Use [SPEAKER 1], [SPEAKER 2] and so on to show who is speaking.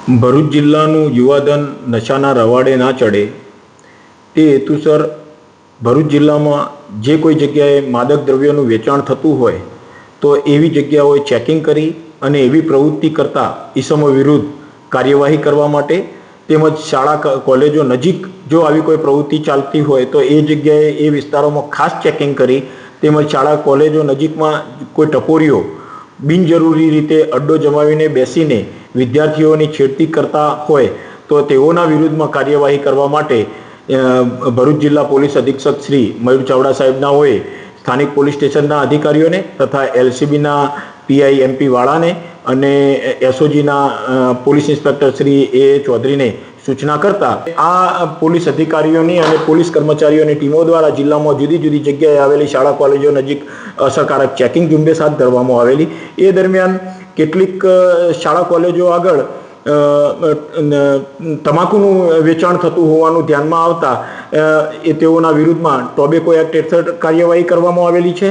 [SPEAKER 1] ભરૂચ જિલ્લાનું યુવાધન નશાના રવાડે ના ચડે તે હેતુસર ભરૂચ જિલ્લામાં જે કોઈ જગ્યાએ માદક દ્રવ્યોનું વેચાણ થતું હોય તો એવી જગ્યાઓએ ચેકિંગ કરી અને એવી પ્રવૃત્તિ કરતા ઈસમો વિરુદ્ધ કાર્યવાહી કરવા માટે તેમજ શાળા કોલેજો નજીક જો આવી કોઈ પ્રવૃત્તિ ચાલતી હોય તો એ જગ્યાએ એ વિસ્તારોમાં ખાસ ચેકિંગ કરી તેમજ શાળા કોલેજો નજીકમાં કોઈ ટપોરીઓ બિનજરૂરી રીતે અડ્ડો જમાવીને બેસીને વિદ્યાર્થીઓની છેડતી કરતા હોય તો તેઓના વિરુદ્ધમાં કાર્યવાહી કરવા માટે ભરૂચ જિલ્લા પોલીસ અધિક્ષક શ્રી મયુર ચાવડા સાહેબના હોય સ્થાનિક પોલીસ સ્ટેશનના અધિકારીઓને તથા એલસીબીના પીઆઈ એમપી વાળાને અને એસઓજીના પોલીસ ઇન્સ્પેક્ટર શ્રી એ ચૌધરીને સૂચના કરતા આ પોલીસ અધિકારીઓની અને પોલીસ કર્મચારીઓની ટીમો દ્વારા જિલ્લામાં જુદી જુદી જગ્યાએ આવેલી શાળા કોલેજો નજીક અસરકારક ચેકિંગ ઝુંબેશ હાથ ધરવામાં આવેલી। એ દરમિયાન કેટલીક શાળા કોલેજો આગળ તમાકુનું વેચાણ થતું હોવાનું ધ્યાનમાં આવતા તેઓના વિરુદ્ધમાં ટોબેકો એક્ટ હેઠળ કાર્યવાહી કરવામાં આવેલી છે।